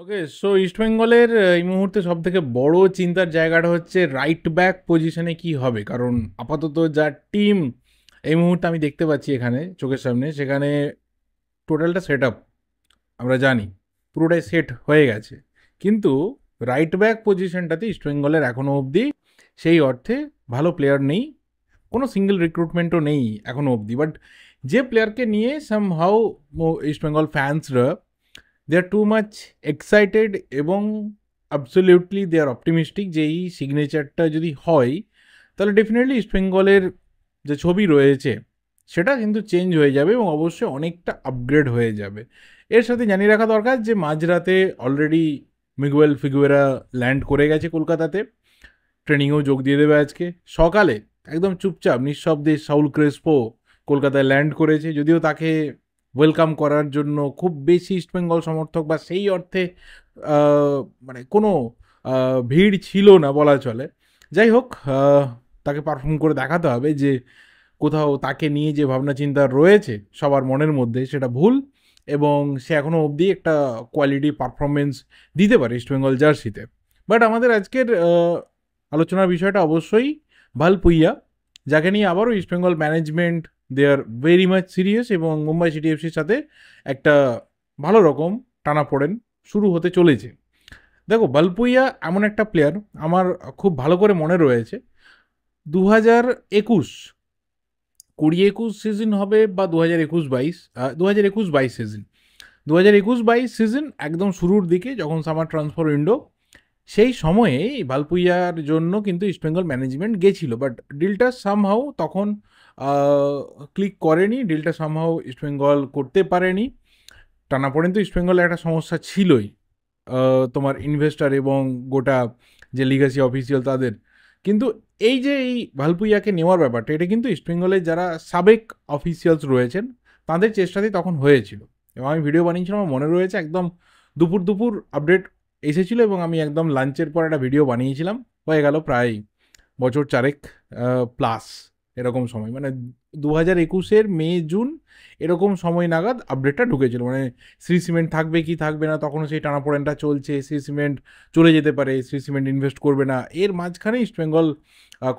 ওকে, so east বেঙ্গলের এই মুহূর্তে সব থেকে বড় চিন্তার জায়গাটা হচ্ছে রাইট ব্যাক পজিশনে কি হবে। কারণ আপাতত যা টিম এই মুহূর্তে আমি দেখতে পাচ্ছি এখানে চোখের সামনে, সেখানে টোটালটা সেট আপ আমরা জানি পুরোটাই সেট হয়ে গেছে। কিন্তু রাইট ব্যাক পজিশনটাতে ইস্ট বেঙ্গলের এখনও অবধি সেই অর্থে ভালো প্লেয়ার নেই, কোনো সিঙ্গেল রিক্রুটমেন্টও নেই এখনও অবধি। বাট যে প্লেয়ারকে নিয়ে সামহাউ ইস্ট বেঙ্গল ফ্যান্সরা দে আর টু মাচ এক্সাইটেড এবং অ্যাবসলিউটলি দে আর অপটিমিস্টিক যে এই সিগনেচারটা যদি হয় তাহলে ডেফিনেটলি ইস্ট বেঙ্গলের যে ছবি রয়েছে সেটা কিন্তু চেঞ্জ হয়ে যাবে এবং অবশ্যই অনেকটা আপগ্রেড হয়ে যাবে। এর সাথে জানিয়ে রাখা দরকার যে মাঝরাতে অলরেডি মিগুয়েল ফিগুয়েরা ল্যান্ড করে গেছে কলকাতাতে, ট্রেনিংয়েও যোগ দিয়ে দেবে আজকে সকালে। একদম চুপচাপ নিঃশব্দে সাউল ক্রেসপো কলকাতায় ল্যান্ড করেছে, যদিও তাকে ওয়েলকাম করার জন্য খুব বেশি ইস্টবেঙ্গল সমর্থক বা সেই অর্থে মানে কোনো ভিড় ছিল না বলা চলে। যাই হোক, তাকে পারফর্ম করে দেখাতে হবে যে কোথাও তাকে নিয়ে যে ভাবনা চিন্তা রয়েছে সবার মনের মধ্যে সেটা ভুল, এবং সে এখনও অবধি একটা কোয়ালিটি পারফরমেন্স দিতে পারে ইস্টবেঙ্গল জার্সিতে। বাট আমাদের আজকের আলোচনার বিষয়টা অবশ্যই ভালপুইয়া, যাকে নিয়ে আবারও East Bengal management they are very much serious এবং মুম্বাই সিটি এফসির সাথে একটা ভালো রকম টানাপোড়েন শুরু হতে চলেছে। দেখো, ভালপুইয়া এমন একটা প্লেয়ার আমার খুব ভালো করে মনে রয়েছে, 2021 20 21 সিজন হবে বা 2021-22, 2021-22 সিজন, 2021-22 সিজন একদম শুরুর দিকে যখন সামার ট্রান্সফার উইন্ডো, সেই সময়ে ভালপুইয়ার জন্য কিন্তু ইস্টবেঙ্গল ম্যানেজমেন্ট গেছিল। বাট ডিলটা সামহাউ তখন ক্লিক করেনি, ডিলটা সামহাউ ইস্টবেঙ্গল করতে পারেনি। টানাপোড়েন তো ইস্টবেঙ্গলের একটা সমস্যা ছিলই, তোমার ইনভেস্টার এবং গোটা যে লিগাসি অফিসিয়াল তাদের। কিন্তু এই যে এই ভালপুইয়াকে নেওয়ার ব্যাপারটা, এটা কিন্তু ইস্টবেঙ্গলের যারা সাবেক অফিসিয়ালস রয়েছেন তাদের চেষ্টাতেই তখন হয়েছিল। এবং আমি ভিডিও বানিয়েছিলাম, আমার মনে রয়েছে একদম দুপুর দুপুর আপডেট এসেছিল এবং আমি একদম লাঞ্চের পর একটা ভিডিও বানিয়েছিলাম। হয়ে গেল প্রায় বছর চারেক প্লাস এরকম সময়, মানে 2021-এর মে জুন এরকম সময় নাগাদ আপডেটটা ঢুকেছিল। মানে শ্রী সিমেন্ট থাকবে কি থাকবে না, তখনও সেই টানাপোড়েনটা চলছে, শ্রী সিমেন্ট চলে যেতে পারে, শ্রী সিমেন্ট ইনভেস্ট করবে না। এর মাঝখানে ইস্টবেঙ্গল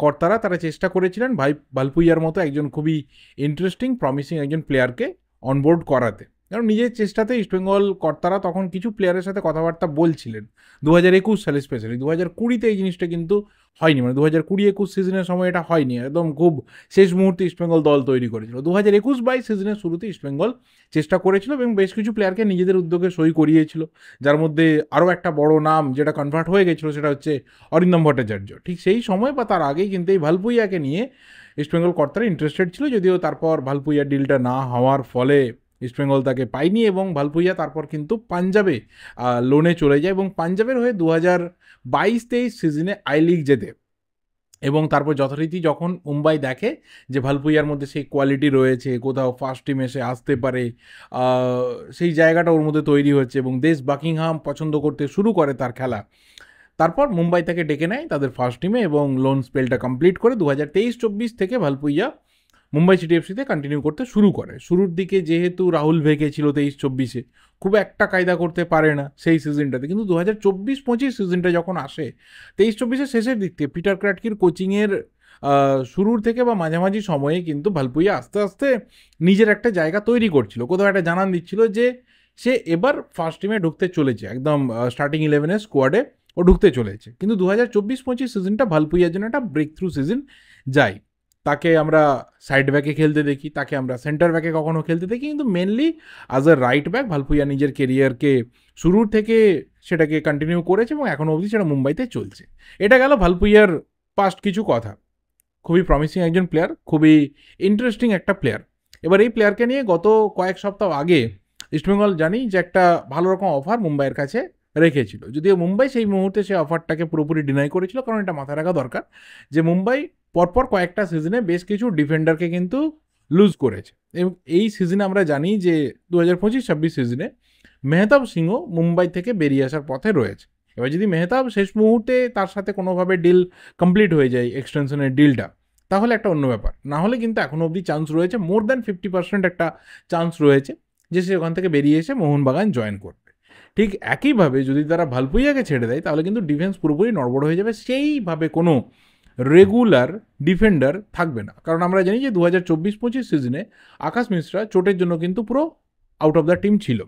কর্তারা তারা চেষ্টা করেছিলেন ভালপুইয়ার মতো একজন খুবই ইন্টারেস্টিং প্রমিসিং একজন প্লেয়ারকে অনবোর্ড করাতে। কারণ নিজের চেষ্টাতে ইস্টবেঙ্গল কর্তারা তখন কিছু প্লেয়ারের সাথে কথাবার্তা বলছিলেন 2021 সালে, স্পেশালি 2020-তে এই জিনিসটা কিন্তু হয়নি। মানে 2020-21 সিজনের সময় এটা হয়নি, একদম খুব শেষ মুহূর্তে ইস্টবেঙ্গল দল তৈরি করেছিল। 2021-22 সিজনের শুরুতে ইস্টবেঙ্গল চেষ্টা করেছিল এবং বেশ কিছু প্লেয়ারকে নিজেদের উদ্যোগে সই করিয়েছিল, যার মধ্যে আরও একটা বড় নাম যেটা কনভার্ট হয়ে গেছিলো সেটা হচ্ছে অরিন্দম ভট্টাচার্য। ঠিক সেই সময় বা তার আগেই কিন্তু এই ভালপুইয়াকে নিয়ে ইস্টবেঙ্গল কর্তারা ইন্টারেস্টেড ছিল, যদিও তারপর ভালপুইয়ার ডিলটা না হওয়ার ফলে ইস্টবেঙ্গল তাকে পায়নি এবং ভালপুইয়া তারপর কিন্তু পাঞ্জাবে লোনে চলে যায় এবং পাঞ্জাবের হয়ে 2022-23 সিজনে আই লিগ জেতে। এবং তারপর যথারীতি যখন মুম্বাই দেখে যে ভালপুইয়ার মধ্যে সেই কোয়ালিটি রয়েছে, কোথাও ফার্স্ট টিম এসে আসতে পারে, সেই জায়গাটা ওর মধ্যে তৈরি হচ্ছে এবং দেশ বাকিংহাম পছন্দ করতে শুরু করে তার খেলা। তারপর মুম্বাই থেকে ডেকে নেয় তাদের ফার্স্ট টিমে এবং লোন স্পেলটা কমপ্লিট করে 2023-24 থেকে ভালপুইয়া মুম্বাই সিটি এফসিতে কন্টিনিউ করতে শুরু করে। শুরুর দিকে যেহেতু রাহুল ভেকে ছিল 23-24-এ, খুব একটা কায়দা করতে পারে না সেই সিজনটাতে, কিন্তু 2024-25 সিজনটা যখন আসে, 23-24-এর শেষের দিক থেকে পিটার ক্র্যাটকির কোচিংয়ের শুরুর থেকে বা মাঝামাঝি সময়ে কিন্তু ভালপুইয়া আস্তে আস্তে নিজের একটা জায়গা তৈরি করছিল, কোথাও একটা জানান দিচ্ছিল যে সে এবার ফার্স্ট টিমে ঢুকতে চলেছে, একদম স্টার্টিং 11-এর স্কোয়াডে ও ঢুকতে চলেছে। কিন্তু 2024-25 সিজনটা ভালপুইয়ার জন্য একটা ব্রেক থ্রু সিজন যায়। তাকে আমরা সাইড ব্যাকে খেলতে দেখি, তাকে আমরা সেন্টার ব্যাকে কখনো খেলতে দেখি, কিন্তু mainly as a right back Valpuia নিজের কেরিয়ারকে শুরুর থেকে সেটাকে কন্টিনিউ করেছে এবং এখনও অবধি সেটা মুম্বাইতে চলছে। এটা গেল ভালপুইয়ার পাস্ট কিছু কথা। খুবই প্রমিসিং একজন প্লেয়ার, খুবই ইন্টারেস্টিং একটা প্লেয়ার। এবার এই প্লেয়ারকে নিয়ে গত কয়েক সপ্তাহ আগে ইস্টবেঙ্গল জানি যে একটা ভালো রকম অফার মুম্বাইয়ের কাছে রেখেছিল, যদিও মুম্বাই সেই মুহূর্তে সেই অফারটাকে পুরোপুরি ডিনাই করেছিল। কারণ এটা মাথায় রাখা দরকার যে মুম্বাই পরপর কয়েকটা সিজনে বেশ কিছু ডিফেন্ডারকে কিন্তু লুজ করেছে এবং এই সিজনে আমরা জানি যে 2025-26 সিজনে মেহতাব সিংও মুম্বাই থেকে বেরিয়ে আসার পথে রয়েছে। এবার যদি মেহতাব শেষ মুহূর্তে তার সাথে কোনোভাবে ডিল কমপ্লিট হয়ে যায়, এক্সটেনশনের ডিলটা, তাহলে একটা অন্য ব্যাপার। না হলে কিন্তু এখনও অবধি চান্স রয়েছে, মোর দ্যান 50% একটা চান্স রয়েছে যে সে ওখান থেকে বেরিয়ে এসে মোহনবাগান জয়েন করবে। ঠিক একইভাবে যদি তারা ভালপুইয়াকে ছেড়ে দেয় তাহলে কিন্তু ডিফেন্স পুরোপুরি নড়বড় হয়ে যাবে, সেইভাবে কোনো রেগুলার ডিফেন্ডার থাকবে না। কারণ আমরা জানি যে 2024-25 সিজনে আকাশ মিশ্রা চোটের জন্য কিন্তু পুরো আউট অফ দ্য টিম ছিল।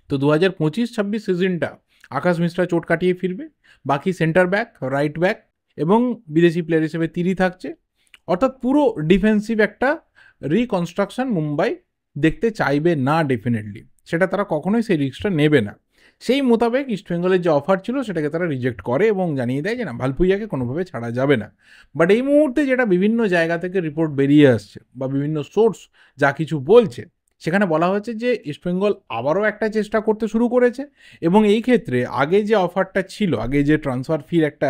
তো 2025-26 সিজনটা আকাশ মিশ্রা চোট কাটিয়ে ফিরবে, বাকি সেন্টার ব্যাক, রাইট ব্যাক এবং বিদেশি প্লেয়ার হিসেবে তিরি থাকছে। অর্থাৎ পুরো ডিফেন্সিভ একটা রিকনস্ট্রাকশন মুম্বাই দেখতে চাইবে না ডেফিনেটলি, সেটা তারা কখনোই সেই রিস্কটা নেবে না। সেই মোতাবেক ইস্টবেঙ্গলের যে অফার ছিল সেটাকে তারা রিজেক্ট করে এবং জানিয়ে দেয় যে না, ভালপুইয়াকে কোনোভাবে ছাড়া যাবে না। বাট এই মুহূর্তে যেটা বিভিন্ন জায়গা থেকে রিপোর্ট বেরিয়ে আসছে বা বিভিন্ন সোর্স যা কিছু বলছে, সেখানে বলা হচ্ছে যে ইস্টবেঙ্গল আবারও একটা চেষ্টা করতে শুরু করেছে এবং এই ক্ষেত্রে আগে যে অফারটা ছিল, আগে যে ট্রান্সফার ফির একটা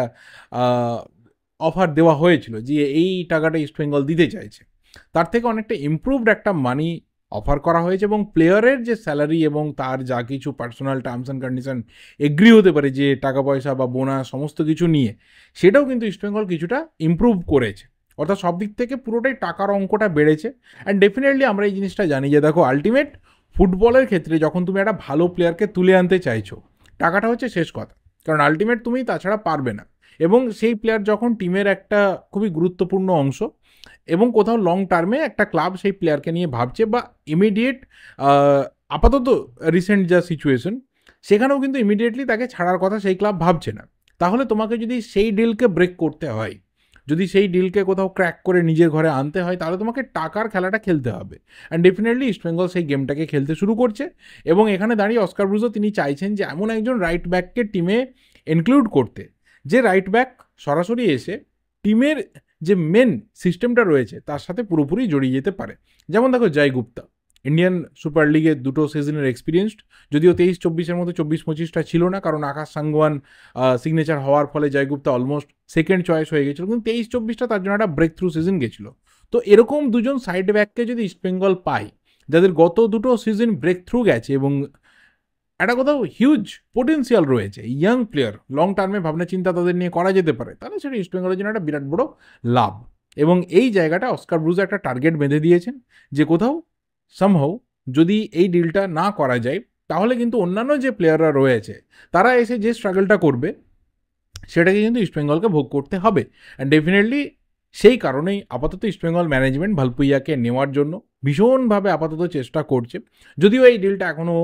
অফার দেওয়া হয়েছিল যে এই টাকাটা ইস্টবেঙ্গল দিতে চাইছে, তার থেকে অনেকটা ইমপ্রুভড একটা মানি অফার করা হয়েছে এবং প্লেয়ারের যে স্যালারি এবং তার যা কিছু personal terms and condition agri হতে পারে যে টাকা পয়সা বা বোনাস সমস্ত কিছু নিয়ে, সেটাও কিন্তু ইস্টবেঙ্গল কিছুটা ইমপ্রুভ করেছে। অর্থাৎ সব দিক থেকে পুরোটাই টাকার অঙ্কটা বেড়েছে। অ্যান্ড ডেফিনেটলি আমরা এই জিনিসটা জানি যে দেখো, আলটিমেট ফুটবলের ক্ষেত্রে যখন তুমি একটা ভালো প্লেয়ারকে তুলে আনতে চাইছো, টাকাটা হচ্ছে শেষ কথা, কারণ আলটিমেট তুমি তাছাড়া পারবে না। এবং সেই প্লেয়ার যখন টিমের একটা খুবই গুরুত্বপূর্ণ অংশ এবং কোথাও লং টার্মে একটা ক্লাব সেই প্লেয়ারকে নিয়ে ভাবছে বা ইমিডিয়েট আপাতত রিসেন্ট যা সিচুয়েশন, সেখানেও কিন্তু ইমিডিয়েটলি তাকে ছাড়ার কথা সেই ক্লাব ভাবছে না, তাহলে তোমাকে যদি সেই ডিলকে ব্রেক করতে হয়, যদি সেই ডিলকে কোথাও ক্র্যাক করে নিজের ঘরে আনতে হয়, তাহলে তোমাকে টাকার খেলাটা খেলতে হবে। অ্যান্ড ডেফিনেটলি ইস্টবেঙ্গল সেই গেমটাকে খেলতে শুরু করছে এবং এখানে দাঁড়িয়ে অস্কার ব্রুজো তিনি চাইছেন যে এমন একজন রাইট ব্যাককে টিমে ইনক্লুড করতে, যে রাইট ব্যাক সরাসরি এসে টিমের যে মেন সিস্টেমটা রয়েছে তার সাথে পুরোপুরি জড়িয়ে যেতে পারে। যেমন দেখো জয় গুপ্তা, ইন্ডিয়ান সুপার লিগের 2টো সিজনের এক্সপিরিয়েন্সড, যদিও 23-24-এর মধ্যে 24-25টা ছিল না, কারণ আকাশ সাংওয়ান সিগনেচার হওয়ার ফলে জয়গুপ্তা অলমোস্ট সেকেন্ড চয়েস হয়ে গেছিলো, কিন্তু 23-24টা তার জন্য একটা ব্রেক থ্রু সিজন গেছিলো। তো এরকম দুজন সাইড ব্যাককে যদি ইস্টবেঙ্গল পায়, যাদের গত 2টো সিজন ব্রেক থ্রু গেছে এবং একটা কোথাও হিউজ পোটেন্সিয়াল রয়েছে, ইয়াং প্লেয়ার, লং টার্মে ভাবনা চিন্তা তাদের নিয়ে করা যেতে পারে, তাহলে সেটা ইস্টবেঙ্গলের জন্য একটা বিরাট বড় লাভ। এবং এই জায়গাটা অস্কার ব্রুজো একটা টার্গেট বেঁধে দিয়েছেন যে কোথাও সামহাউ যদি এই ডিলটা না করা যায়, তাহলে কিন্তু অন্যান্য যে প্লেয়াররা রয়েছে তারা এসে যে স্ট্রাগলটা করবে সেটাকে কিন্তু ইস্টবেঙ্গলকে ভোগ করতে হবে। অ্যান্ড ডেফিনেটলি সেই কারণেই আপাতত ইস্টবেঙ্গল ম্যানেজমেন্ট ভালপুইয়াকে নেওয়ার জন্য ভীষণভাবে আপাতত চেষ্টা করছে। যদিও এই ডিলটা এখনও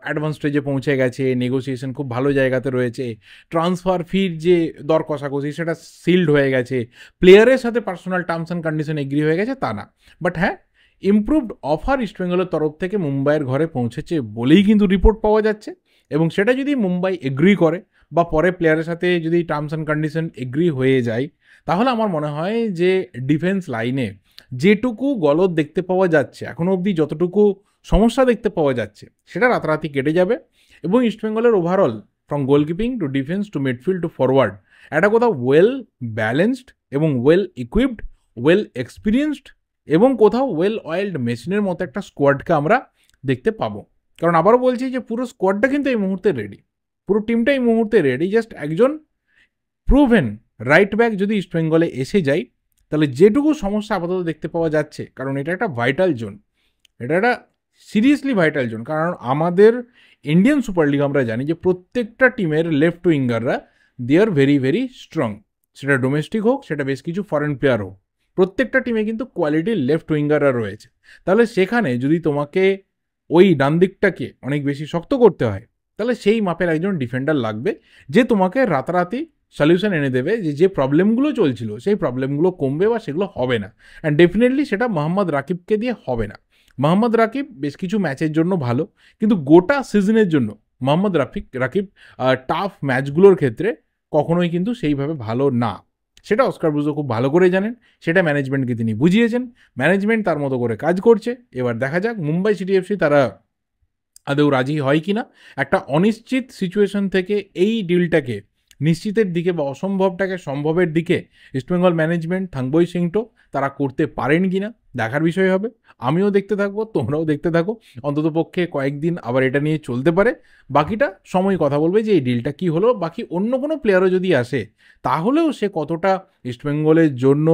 অ্যাডভান্স স্টেজে পৌঁছে গেছে, নেগোসিয়েশন খুব ভালো জায়গাতে রয়েছে, ট্রান্সফার ফির যে দর কষাকষি সেটা সিল্ড হয়ে গেছে, প্লেয়ারের সাথে personal terms and condition agri হয়ে গেছে তা না, বাট হ্যাঁ, ইমপ্রুভড অফার ইস্টবেঙ্গলের তরফ থেকে মুম্বাইয়ের ঘরে পৌঁছেছে বলেই কিন্তু রিপোর্ট পাওয়া যাচ্ছে। এবং সেটা যদি মুম্বাই এগ্রি করে বা পরে প্লেয়ারের সাথে যদি টার্মস অ্যান্ড কন্ডিশন এগ্রি হয়ে যায়, তাহলে আমার মনে হয় যে ডিফেন্স লাইনে যেটুকু গলদ দেখতে পাওয়া যাচ্ছে এখনও অবধি, যতটুকু সমস্যা দেখতে পাওয়া যাচ্ছে, সেটা রাতারাতি কেটে যাবে এবং ইস্টবেঙ্গলের ওভারঅল ফ্রম গোলকিপিং to defence to midfield to forward একটা কোথাও ওয়েল ব্যালেন্সড এবং ওয়েল ইকুইপড, ওয়েল এক্সপিরিয়েন্সড এবং কোথাও ওয়েল অয়েলড মেশিনের মতো একটা স্কোয়াডকে আমরা দেখতে পাবো। কারণ আবারও বলছি যে পুরো স্কোয়াডটা কিন্তু এই মুহূর্তে রেডি, পুরো টিমটা এই মুহূর্তে রেডি, জাস্ট একজন প্রুভেন রাইট ব্যাক যদি ইস্টবেঙ্গলে এসে যায়, তাহলে যেটুকু সমস্যা আপাতত দেখতে পাওয়া যাচ্ছে, কারণ এটা একটা ভাইটাল জোন, এটা একটা সিরিয়াসলি ভাইটাল জোন, কারণ আমাদের ইন্ডিয়ান সুপার লিগ আমরা জানি যে প্রত্যেকটা টিমের লেফট উইঙ্গাররা they are very very strong, সেটা ডোমেস্টিক হোক, সেটা বেশ কিছু ফরেন প্লেয়ার হোক, প্রত্যেকটা টিমে কিন্তু কোয়ালিটির লেফট উইঙ্গাররা রয়েছে। তাহলে সেখানে যদি তোমাকে ওই ডান দিকটাকে অনেক বেশি শক্ত করতে হয়, তাহলে সেই মাপের একজন ডিফেন্ডার লাগবে যে তোমাকে রাতারাতি সলিউশন এনে দেবে, যে প্রবলেমগুলো চলছিল সেই প্রবলেমগুলো কমবে বা সেগুলো হবে না। অ্যান্ড ডেফিনেটলি সেটা মোহাম্মদ রাকিবকে দিয়ে হবে না। মোহাম্মদ রাকিব বেশ কিছু ম্যাচের জন্য ভালো, কিন্তু গোটা সিজনের জন্য মোহাম্মদ রাকিব টাফ ম্যাচগুলোর ক্ষেত্রে কখনোই কিন্তু সেইভাবে ভালো না। সেটা অস্কার ব্রুজো খুব ভালো করে জানেন, সেটা ম্যানেজমেন্টকে তিনি বুঝিয়েছেন, ম্যানেজমেন্ট তার মতো করে কাজ করছে। এবার দেখা যাক মুম্বাই সিটি এফসি তারা আদৌ রাজি হয় কি না। একটা অনিশ্চিত সিচুয়েশন থেকে এই ডিলটাকে নিশ্চিতের দিকে বা অসম্ভবটাকে সম্ভবের দিকে ইস্টবেঙ্গল ম্যানেজমেন্ট, থাংবই সিংটো তারা করতে পারেন কি না দেখার বিষয় হবে। আমিও দেখতে থাকবো, তোমরাও দেখতে থাকো, অন্তত পক্ষে কয়েকদিন আবার এটা নিয়ে চলতে পারে, বাকিটা সময় কথা বলবে যে এই ডিলটা কি হলো। বাকি অন্য কোনো প্লেয়ারও যদি আসে তাহলেও সে কতটা ইস্টবেঙ্গলের জন্য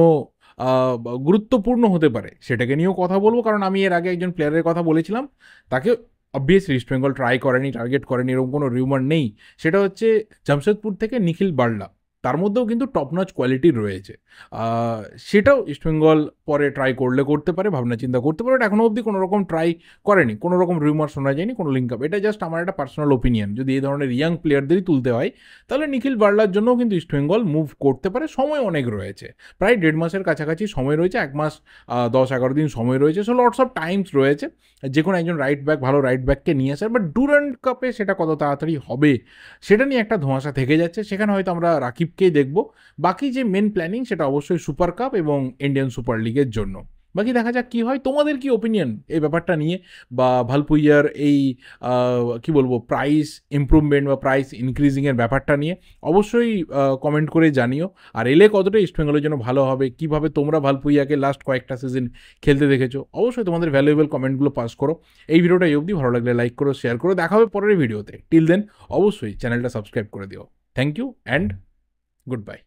গুরুত্বপূর্ণ হতে পারে সেটাকে নিয়েও কথা বলবো, কারণ আমি এর আগে একজন প্লেয়ারের কথা বলেছিলাম, তাকে অবভিয়াসলি ইস্ট বেঙ্গল ট্রাই করেনি, টার্গেট করেনি, এরকম কোনো রিউমার নেই। সেটা হচ্ছে জামশেদপুর থেকে নিখিল বার্লা, তার মধ্যেও কিন্তু টপ নচ কোয়ালিটির রয়েছে। সেটাও ইস্টবেঙ্গল পরে ট্রাই করলে করতে পারে, ভাবনা চিন্তা করতে পারে। এখনও অবধি কোনো রকম ট্রাই করেনি, কোনো রকম রিউমার শোনা যায়নি, কোনো লিঙ্ক আপ। এটা জাস্ট আমার একটা পার্সোনাল ওপিনিয়ন। যদি এই ধরনের ইয়াং প্লেয়ারদেরই তুলতে হয়, তাহলে নিখিল বার্লার জন্যও কিন্তু ইস্টবেঙ্গল মুভ করতে পারে। সময় অনেক রয়েছে, প্রায় 1.5 মাসের কাছাকাছি সময় রয়েছে, 1 মাস 10-11 দিন সময় রয়েছে। সো লটস অফ টাইমস রয়েছে যে কোনো একজন রাইট ব্যাক, ভালো রাইট ব্যাককে নিয়ে আসার। বাট ডুরান্ড কাপে সেটা কত তাড়াতাড়ি হবে সেটা নিয়ে একটা ধোঁয়াশা থেকে যাচ্ছে। সেখানে হয়তো আমরা রাকিবকেই দেখব। বাকি যে মেন প্ল্যানিং সেটা অবশ্যই সুপার কাপ এবং ইন্ডিয়ান সুপার লিগের জন্য। বাকি দেখা যাক কী হয়। তোমাদের কি ওপিনিয়ন এই ব্যাপারটা নিয়ে, বা ভালপুইয়ার এই কি বলবো প্রাইস ইমপ্রুভমেন্ট বা প্রাইস ইনক্রিজিংয়ের ব্যাপারটা নিয়ে অবশ্যই কমেন্ট করে জানিও। আর এলে কতটা ইস্টবেঙ্গলের জন্য ভালো হবে, কীভাবে তোমরা ভালপুইয়াকে লাস্ট কয়েকটা সিজন খেলতে দেখেছো, অবশ্যই তোমাদের ভ্যালুয়েবল কমেন্টগুলো পাস করো। এই ভিডিওটা এই অবধি, ভালো লাগলে লাইক করো, শেয়ার করো। দেখা হবে পরের ভিডিওতে। টিল দেন অবশ্যই চ্যানেলটা সাবস্ক্রাইব করে দিও। Thank you and good by.